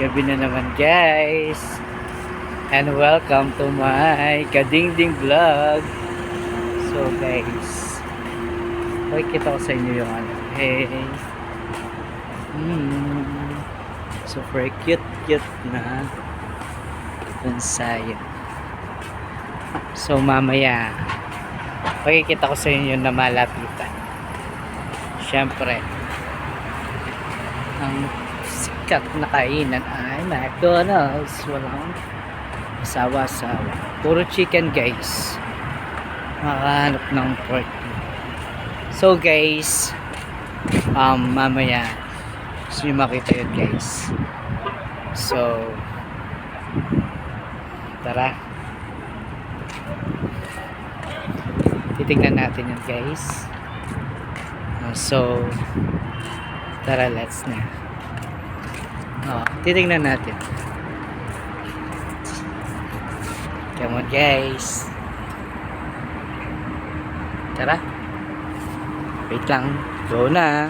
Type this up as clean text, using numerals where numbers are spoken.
gabi na naman guys, and welcome to my Kadingding vlog. So guys, pakikita ko sa inyo yung ano, hey, super cute na bonsai. So mamaya pakikita ko sa inyo na malapitan. Syempre ang sikat na kainan ay McDonald's. Walang asawa-asawa, puro chicken guys, makahanap ng pork. So guys, mamaya gusto nyo makita yun guys. So tara, titignan natin yun guys. So tara, let's na. Titignan natin. Come on guys, tara, wait lang, go na.